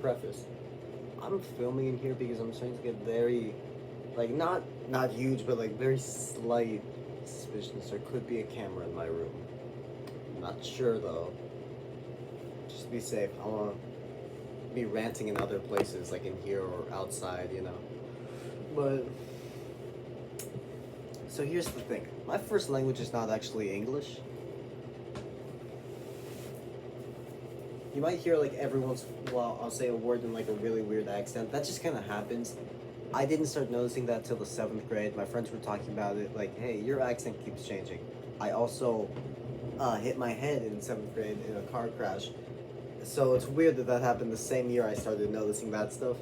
Preface. I'm filming in here because I'm starting to get very, like, not huge, but like very slight suspicions there could be a camera in my room. Not sure though. Just to be safe, I wanna be ranting in other places, like in here or outside, you know. But so here's the thing. My first language is not actually English. You might hear like every once in a while I'll say a word in like a really weird accent. That just kind of happens. I didn't start noticing that till the 7th grade. My friends were talking about it, like, hey, your accent keeps changing. I also hit my head in 7th grade in a car crash. So it's weird that that happened the same year I started noticing that stuff.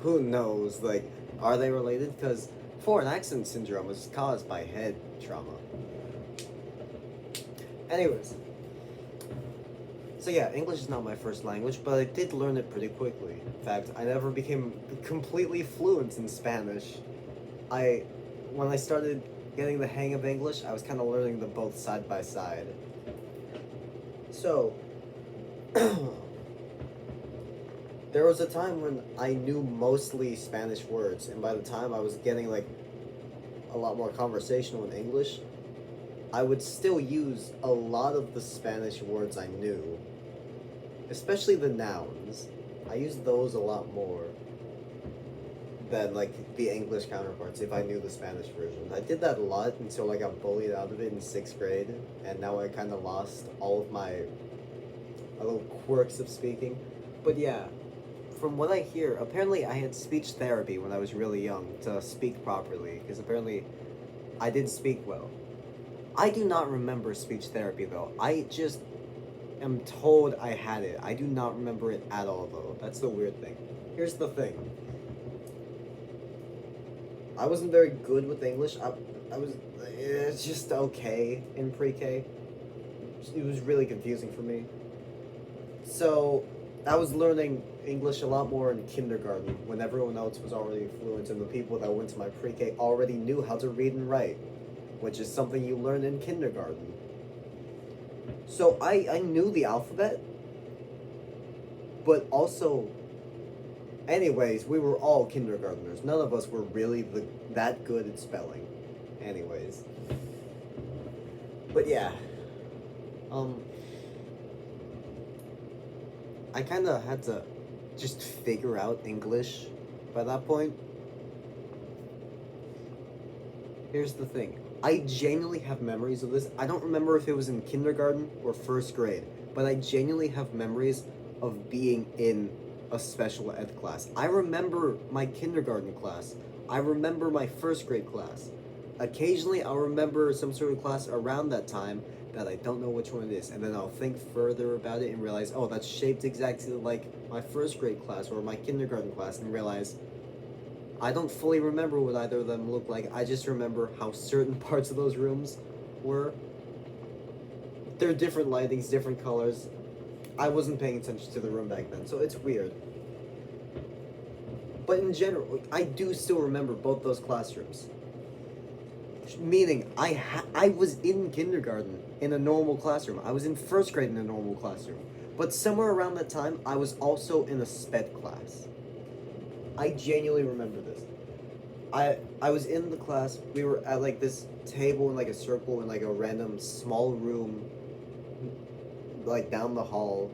Who knows? Like, are they related? Because foreign accent syndrome is caused by head trauma. Anyways. So yeah, English is not my first language, but I did learn it pretty quickly. In fact, I never became completely fluent in Spanish. When I started getting the hang of English, I was kind of learning them both side by side. So, there was a time when I knew mostly Spanish words, and by the time I was getting like a lot more conversational in English, I would still use a lot of the Spanish words I knew. Especially the nouns. I used those a lot more than like the English counterparts if I knew the Spanish version. I did that a lot until I got bullied out of it in 6th grade, and now I kind of lost all of my little quirks of speaking. But yeah, from what I hear, apparently I had speech therapy when I was really young to speak properly, because apparently I did speak well. I do not remember speech therapy though. I just am told I had it. I do not remember it at all though. That's the weird thing. Here's the thing. I wasn't very good with English. I was just okay in pre-K. It was really confusing for me. So I was learning English a lot more in kindergarten when everyone else was already fluent and the people that went to my pre-K already knew how to read and write, which is something you learn in kindergarten. So I knew the alphabet, but also, anyways, we were all kindergartners. None of us were really that good at spelling. Anyways. But yeah. I kind of had to just figure out English by that point. Here's the thing. I genuinely have memories of this. I don't remember if it was in kindergarten or 1st grade, but I genuinely have memories of being in a special ed class. I remember my kindergarten class. I remember my 1st grade class. Occasionally, I'll remember some sort of class around that time that I don't know which one it is, and then I'll think further about it and realize, oh, that's shaped exactly like my 1st grade class or my kindergarten class, and realize I don't fully remember what either of them looked like. I just remember how certain parts of those rooms were. They're different lightings, different colors. I wasn't paying attention to the room back then, so it's weird. But in general, I do still remember both those classrooms. Meaning, I was in kindergarten in a normal classroom. I was in 1st grade in a normal classroom. But somewhere around that time, I was also in a sped class. I genuinely remember this. I was in the class. We were at like this table in like a circle in like a random small room, like down the hall.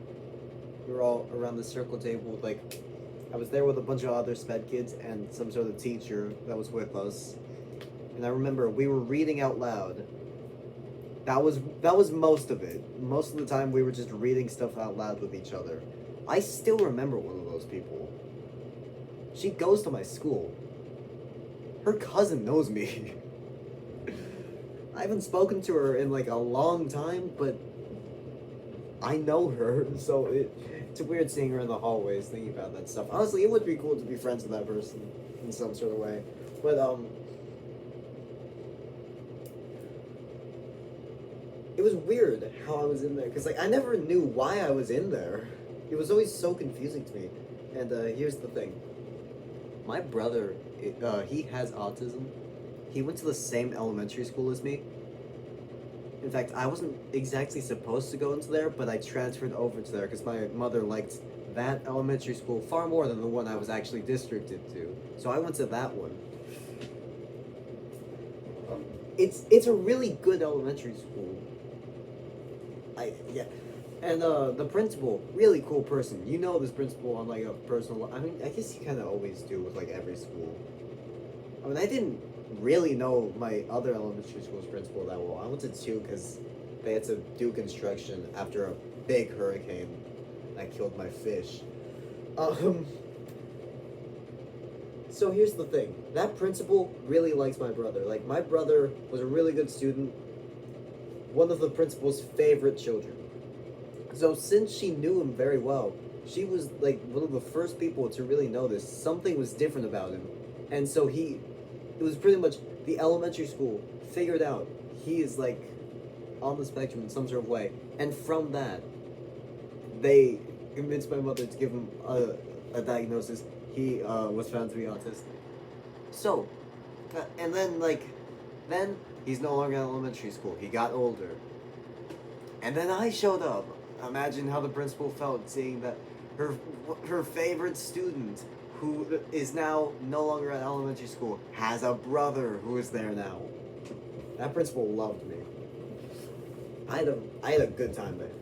We were all around the circle table. Like, I was there with a bunch of other sped kids and some sort of teacher that was with us. And I remember we were reading out loud. That was most of it. Most of the time we were just reading stuff out loud with each other. I still remember one of those people. She goes to my school. Her cousin knows me. I haven't spoken to her in like a long time, but I know her, so it's weird seeing her in the hallways thinking about that stuff. Honestly, it would be cool to be friends with that person in some sort of way. But it was weird how I was in there, because like I never knew why I was in there. It was always so confusing to me. And here's the thing. My brother, he has autism. He went to the same elementary school as me. In fact, I wasn't exactly supposed to go into there, but I transferred over to there because my mother liked that elementary school far more than the one I was actually districted to. So I went to that one. It's a really good elementary school. Yeah, and the principal, really cool person. You know this principal on like a personal. I mean, I guess you kind of always do with like every school. I mean, I didn't really know my other elementary school's principal that well. I went to two because they had to do construction after a big hurricane that killed my fish. Um. So here's the thing. That principal really likes my brother. Like my brother was a really good student. One of the principal's favorite children. So since she knew him very well, she was like one of the first people to really notice something was different about him. And so it was pretty much the elementary school figured out he is like on the spectrum in some sort of way. And from that, they convinced my mother to give him a diagnosis. He was found to be autistic. So, and then he's no longer in elementary school. He got older. And then I showed up. Imagine how the principal felt seeing that her favorite student, who is now no longer at elementary school, has a brother who is there now. That principal loved me. I had a good time there.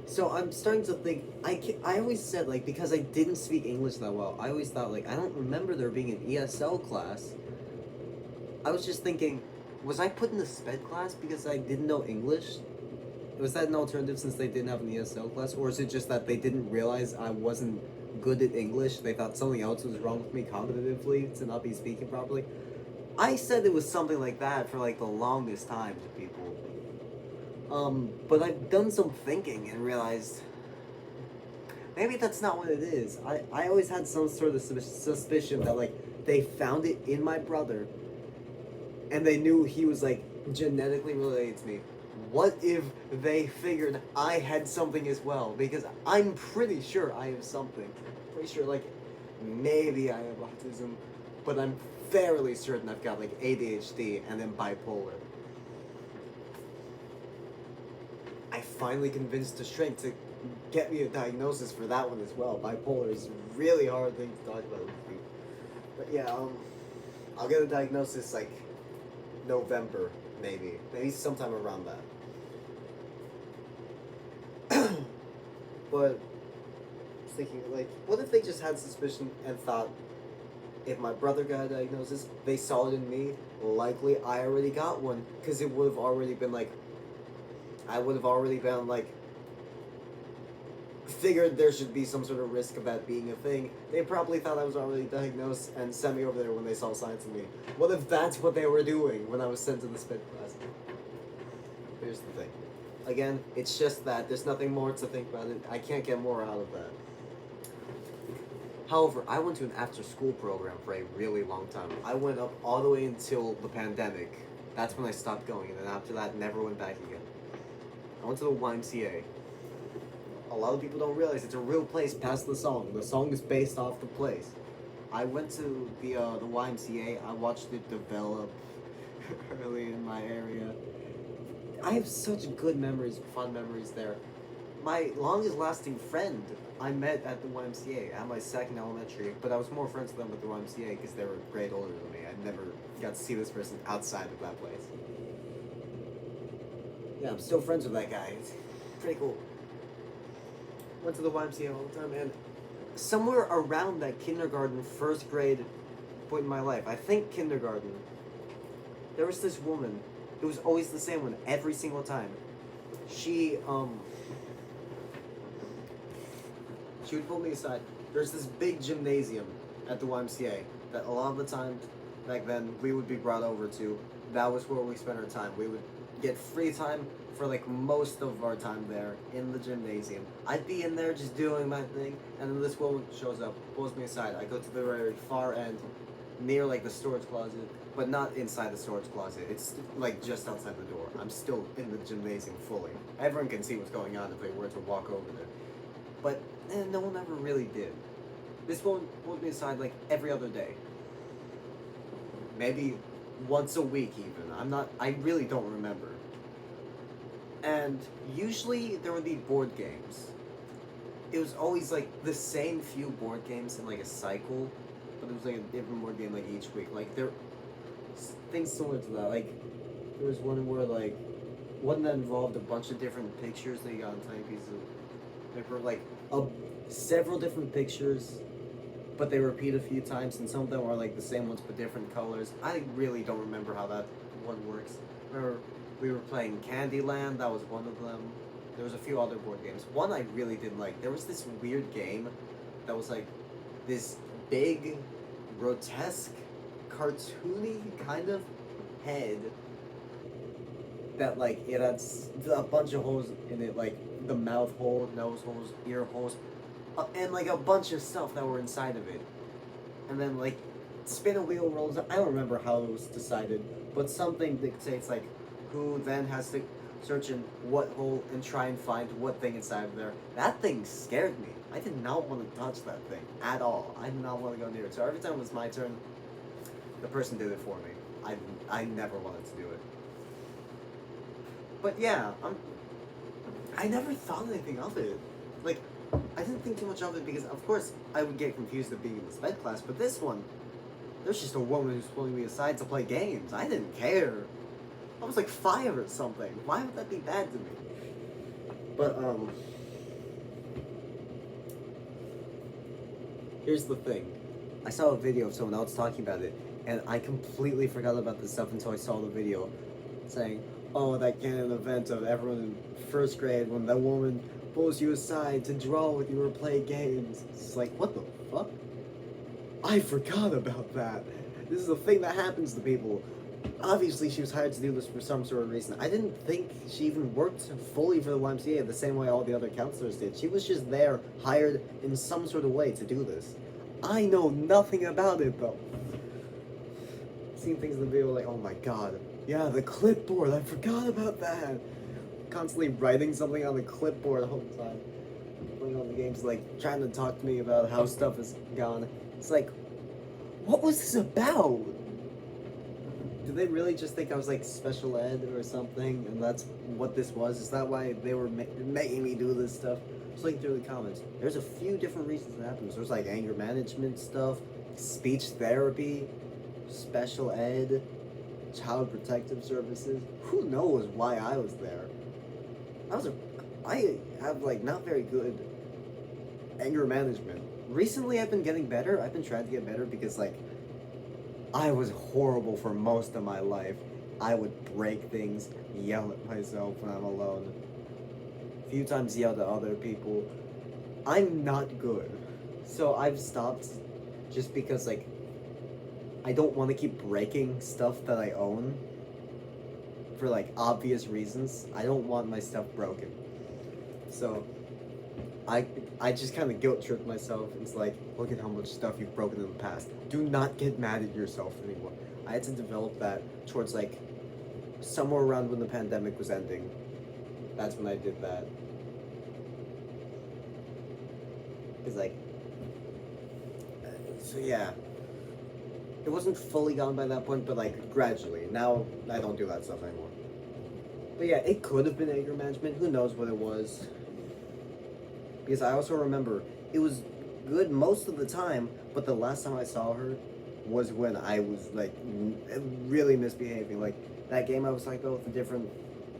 So I'm starting to think. I always said like because I didn't speak English that well. I always thought like I don't remember there being an ESL class. I was just thinking, was I put in the sped class because I didn't know English? Was that an alternative since they didn't have an ESL class, or is it just that they didn't realize I wasn't good at English? They thought something else was wrong with me cognitively to not be speaking properly. I said it was something like that for like the longest time to people. But I've done some thinking and realized maybe that's not what it is. I always had some sort of suspicion that like they found it in my brother and they knew he was like genetically related to me. What if they figured I had something as well? Because I'm pretty sure I have something. Pretty sure like maybe I have autism, but I'm fairly certain I've got like ADHD and then bipolar. I finally convinced the strength to get me a diagnosis for that one as well. Bipolar is a really hard thing to talk about with me. But yeah, I'll get a diagnosis like November, maybe sometime around that. But I was thinking like, what if they just had suspicion and thought if my brother got a diagnosis, they saw it in me, likely I already got one, because it would have already been like, I would have already been like, figured there should be some sort of risk of that being a thing. They probably thought I was already diagnosed and sent me over there when they saw signs of me. What if that's what they were doing when I was sent to the sped class? Here's the thing. Again, it's just that. There's nothing more to think about it. I can't get more out of that. However, I went to an after-school program for a really long time. I went up all the way until the pandemic. That's when I stopped going, and then after that, never went back again. I went to the YMCA. A lot of people don't realize it's a real place past the song. The song is based off the place. I went to the YMCA. I watched it develop early in my area. I have such good memories, fun memories there. My longest lasting friend I met at the YMCA at my second elementary, but I was more friends with them at the YMCA because they were a grade older than me. I never got to see this person outside of that place. Yeah, I'm still friends with that guy. It's pretty cool. Went to the YMCA all the time, and somewhere around that kindergarten, first grade point in my life, I think kindergarten, there was this woman. It was always the same one every single time. She would pull me aside. There's this big gymnasium at the YMCA that a lot of the time back then we would be brought over to. That was where we spent our time. We would get free time for like most of our time there in the gymnasium. I'd be in there just doing my thing, and then this woman shows up, pulls me aside. I go to the very far end, near like the storage closet, but not inside the storage closet. It's like just outside the door. I'm still in the gymnasium fully. Everyone can see what's going on if they were to walk over there. But no one ever really did. This woman pulled me aside like every other day. Maybe once a week even. I really don't remember. And usually there would be board games. It was always like the same few board games in like a cycle, but it was like a different board game like each week. Like there, things similar to that. Like there was one where like one that involved a bunch of different pictures that you got on tiny pieces of paper, like a several different pictures, but they repeat a few times, and some of them are like the same ones but different colors. I really don't remember how that one works. Remember, we were playing Candyland. That was one of them. There was a few other board games. One I really didn't like. There was this weird game that was like this big, grotesque, cartoony kind of head that like it had a bunch of holes in it, like the mouth hole, nose holes, ear holes, and like a bunch of stuff that were inside of it. And then like spin a wheel rolls up. I don't remember how it was decided, but something dictates like who then has to search in what hole and try and find what thing inside of there. That thing scared me. I did not want to touch that thing at all. I did not want to go near it. So every time it was my turn, the person did it for me. I never wanted to do it. But yeah, I never thought anything of it. Like, I didn't think too much of it because, of course, I would get confused at being in the sped class. But this one, there's just a woman who's pulling me aside to play games. I didn't care. I was like 5 or something. Why would that be bad to me? But, here's the thing. I saw a video of someone else talking about it, and I completely forgot about this stuff until I saw the video saying, oh, that canon event of everyone in first grade when that woman pulls you aside to draw with you or play games. It's like, what the fuck? I forgot about that. This is a thing that happens to people. Obviously, she was hired to do this for some sort of reason. I didn't think she even worked fully for the YMCA the same way all the other counselors did. She was just there, hired in some sort of way to do this. I know nothing about it, though. Seeing things in the video like, oh my god. Yeah, the clipboard, I forgot about that. Constantly writing something on the clipboard the whole time. Playing on the games, like, trying to talk to me about how stuff is gone. It's like, what was this about? Did they really just think I was like special ed or something, and that's what this was? Is that why they were making me do this stuff? Just looking through the comments. There's a few different reasons that happens. There's like anger management stuff, speech therapy, special ed, child protective services. Who knows why I was there? I have like not very good anger management. Recently I've been getting better. I've been trying to get better because like I was horrible for most of my life. I would break things, yell at myself when I'm alone. A few times yell at other people. I'm not good. So I've stopped just because like I don't want to keep breaking stuff that I own for like obvious reasons. I don't want my stuff broken. So I just kind of guilt trip myself. It's like, look at how much stuff you've broken in the past. Do not get mad at yourself anymore. I had to develop that towards like somewhere around when the pandemic was ending. That's when I did that. Cause like, so yeah. It wasn't fully gone by that point, but like gradually. Now I don't do that stuff anymore. But yeah, it could have been anger management. Who knows what it was? Because I also remember it was good most of the time, but the last time I saw her was when I was like really misbehaving. Like that game I was talking about with the different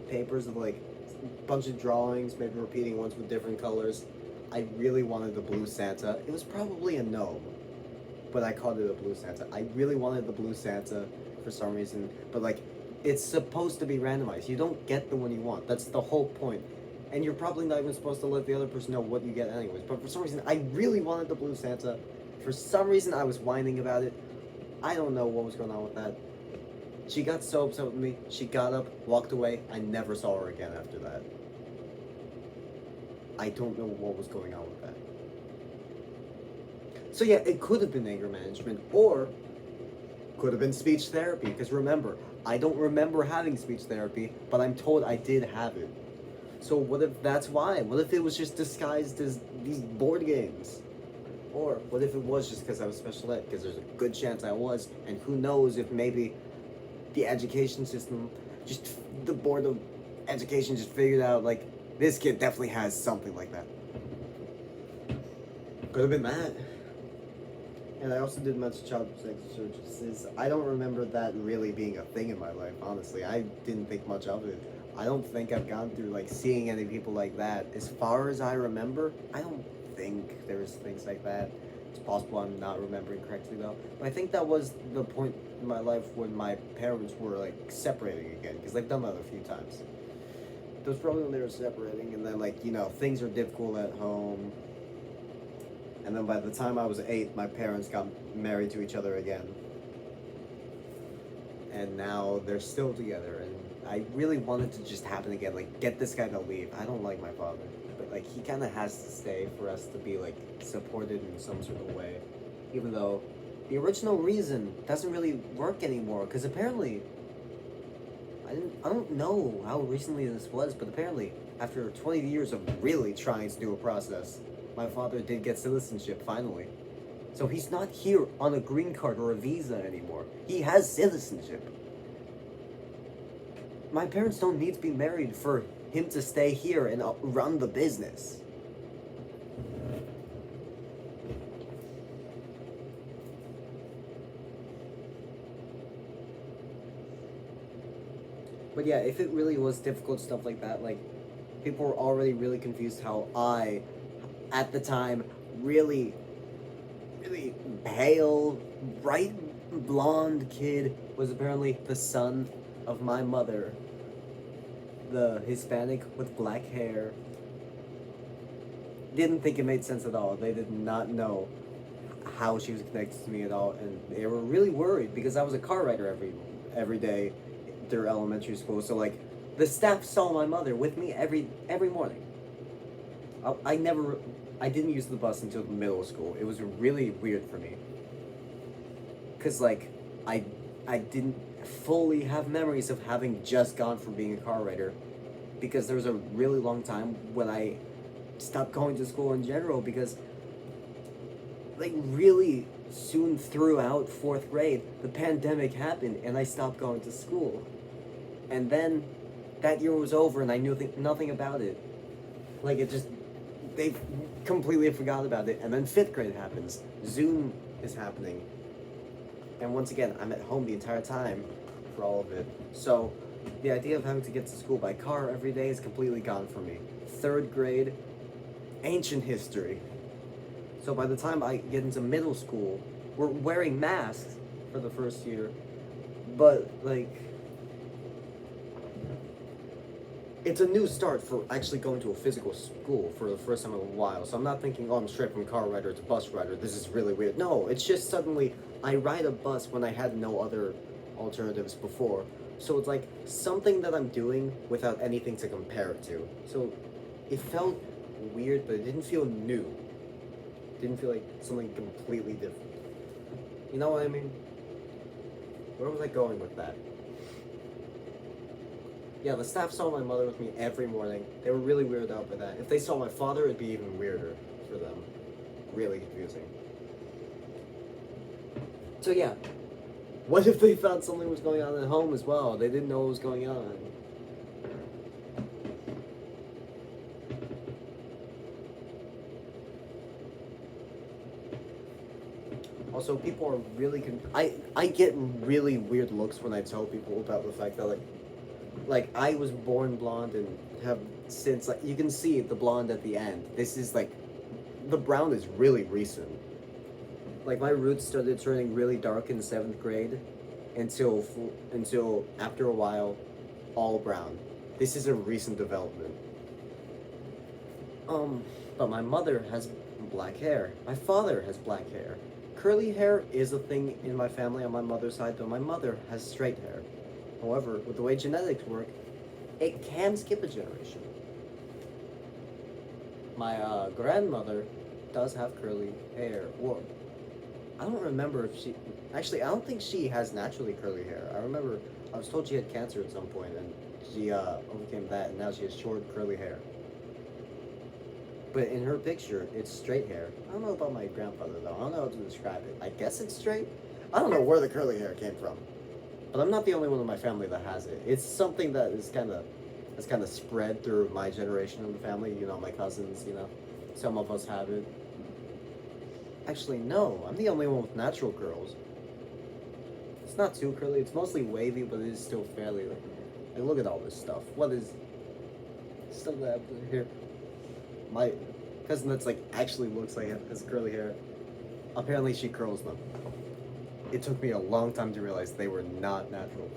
papers of like a bunch of drawings, maybe repeating ones with different colors. I really wanted the blue Santa. It was probably a gnome, but I called it a blue Santa. I really wanted the blue Santa for some reason, but like it's supposed to be randomized. You don't get the one you want. That's the whole point. And you're probably not even supposed to let the other person know what you get anyways. But for some reason, I really wanted the blue Santa. For some reason, I was whining about it. I don't know what was going on with that. She got so upset with me. She got up, walked away. I never saw her again after that. I don't know what was going on with that. So yeah, it could have been anger management, or could have been speech therapy. Because remember, I don't remember having speech therapy, but I'm told I did have it. So what if that's why? What if it was just disguised as these board games? Or what if it was just because I was special ed? Because there's a good chance I was, and who knows if maybe the education system, just the board of education just figured out, like, this kid definitely has something like that. Could have been that. And I also did mental child protective services. I don't remember that really being a thing in my life, honestly. I didn't think much of it. I don't think I've gone through, like, seeing any people like that. As far as I remember, I don't think there's things like that. It's possible I'm not remembering correctly, though. But I think that was the point in my life when my parents were, like, separating again. Because they've done that a few times. It was probably when they were separating, and then, like, you know, things are difficult at home. And then by the time I was 8, my parents got married to each other again. And now they're still together, and I really wanted to just happen again, like, get this guy to leave. I don't like my father, but, like, he kind of has to stay for us to be, like, supported in some sort of way. Even though the original reason doesn't really work anymore, because apparently, I don't know how recently this was, but apparently, after 20 years of really trying to do a process, my father did get citizenship, finally. So he's not here on a green card or a visa anymore. He has citizenship. My parents don't need to be married for him to stay here and run the business. But yeah, if it really was difficult stuff like that, like, people were already really confused how I, at the time, really pale, bright blonde kid was apparently the son of my mother, the Hispanic with black hair. Didn't think it made sense at all. They did not know how she was connected to me at all, and they were really worried because I was a car rider every day through elementary school. So, like, the staff saw my mother with me every morning. I didn't use the bus until middle school. It was really weird for me. Because, like, I didn't fully have memories of having just gone from being a car rider. Because there was a really long time when I stopped going to school in general. Because, like, really soon throughout 4th grade, the pandemic happened and I stopped going to school. And then that year was over and I knew nothing about it. Like, it just... They completely forgot about it. And then 5th grade happens. Zoom is happening. And once again, I'm at home the entire time for all of it. So, the idea of having to get to school by car every day is completely gone from me. 3rd grade, ancient history. So by the time I get into middle school, we're wearing masks for the first year. But, like... It's a new start for actually going to a physical school for the first time in a while. So I'm not thinking, oh, I'm straight from car rider to bus rider. This is really weird. No, it's just suddenly I ride a bus when I had no other alternatives before. So it's like something that I'm doing without anything to compare it to. So it felt weird, but it didn't feel new. It didn't feel like something completely different. You know what I mean? Where was I going with that? Yeah, the staff saw my mother with me every morning. They were really weirded out by that. If they saw my father, it'd be even weirder for them. Really confusing. So yeah, what if they found something was going on at home as well? They didn't know what was going on. Also, people are really... I get really weird looks when I tell people about the fact that, like, I was born blonde and have since, like, you can see the blonde at the end. This is, like, the brown is really recent. Like, my roots started turning really dark in 7th grade until after a while, all brown. This is a recent development. But my mother has black hair. My father has black hair. Curly hair is a thing in my family on my mother's side, but my mother has straight hair. However, with the way genetics work, it can skip a generation. My grandmother does have curly hair. Well, I don't remember if she... Actually, I don't think she has naturally curly hair. I remember I was told she had cancer at some point, and she overcame that, and now she has short, curly hair. But in her picture, it's straight hair. I don't know about my grandfather, though. I don't know how to describe it. I guess it's straight? I don't know where the curly hair came from. But I'm not the only one in my family that has it. It's something that is kind of spread through my generation of the family. You know, my cousins. You know, some of us have it. Actually, no. I'm the only one with natural curls. It's not too curly. It's mostly wavy, but it is still fairly. Like, look at all this stuff. What is stuff that happened here? My cousin that's like actually looks like has curly hair. Apparently, she curls them. It took me a long time to realize they were not natural.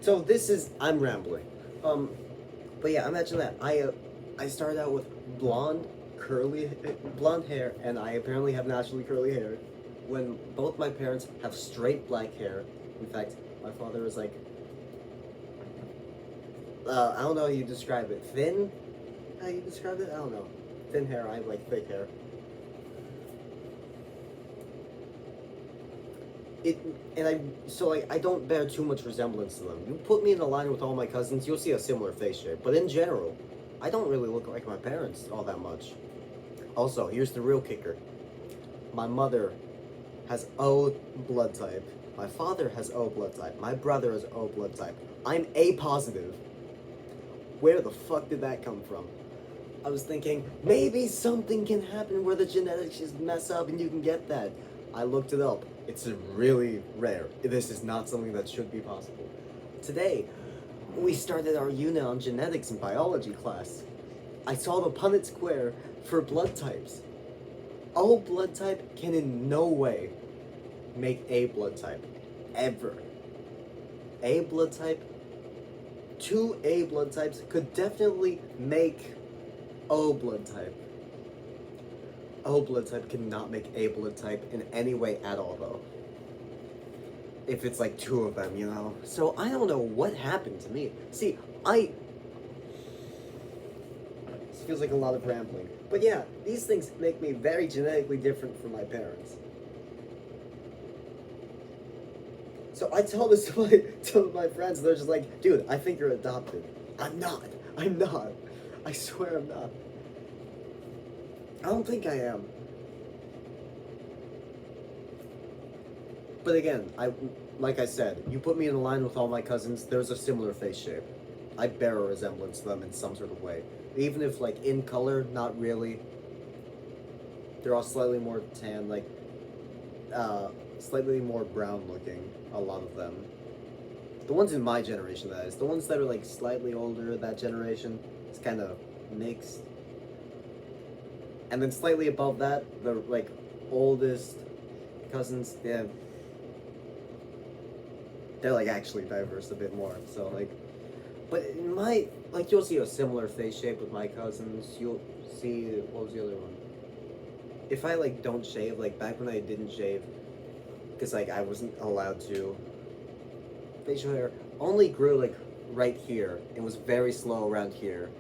So this is I'm rambling. But yeah, imagine that I started out with blonde hair, and I apparently have naturally curly hair. When both my parents have straight black hair. In fact, my father was like, I don't know how you describe it. Thin? How you describe it? I don't know. Thin hair. I have like thick hair. I don't bear too much resemblance to them. You put me in a line with all my cousins, you'll see a similar face shape. But in general, I don't really look like my parents all that much. Also, here's the real kicker. My mother has O blood type. My father has O blood type. My brother has O blood type. I'm A positive. Where the fuck did that come from? I was thinking, maybe something can happen where the genetics just mess up and you can get that. I looked it up. It's really rare. This is not something that should be possible. Today, we started our unit on genetics in biology class. I saw the Punnett square for blood types. O blood type can in no way make A blood type. Ever. A blood type, two A blood types could definitely make O blood type. O blood type cannot make A blood type in any way at all, though. If it's like two of them, you know? So I don't know what happened to me. See, this feels like a lot of rambling. But yeah, these things make me very genetically different from my parents. So I tell this to my friends, they're just like, dude, I think you're adopted. I'm not. I swear I'm not. I don't think I am. But again, like I said, you put me in a line with all my cousins, there's a similar face shape. I bear a resemblance to them in some sort of way. Even if, like, in color, not really. They're all slightly more tan, like, slightly more brown looking, a lot of them. The ones in my generation, that is. The ones that are, like, slightly older, that generation, it's kind of mixed. And then slightly above that, the, like, oldest cousins, yeah, they're, like, actually diverse a bit more, so, like, but in my, like, you'll see a similar face shape with my cousins. You'll see, what was the other one? If I, like, don't shave, like, back when I didn't shave, because, like, I wasn't allowed to, facial hair only grew, like, right here, and was very slow around here.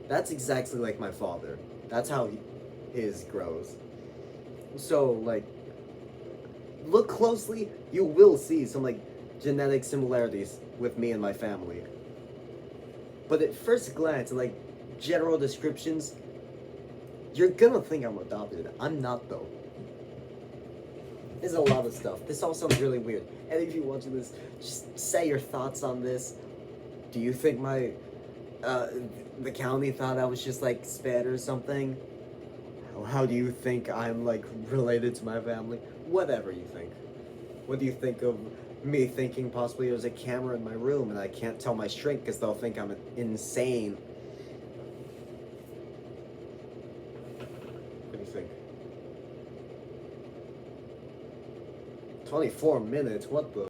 That's exactly like my father. That's how his grows. So, like, look closely, you will see some, like, genetic similarities with me and my family. But at first glance, like, general descriptions, you're gonna think I'm adopted. I'm not, though. There's a lot of stuff. This all sounds really weird. And if you're watching this, just say your thoughts on this. Do you think the county thought I was just, like, sped or something? How do you think I'm, like, related to my family? Whatever you think. What do you think of me thinking possibly there's a camera in my room and I can't tell my shrink because they'll think I'm insane? What do you think? 24 minutes? What the?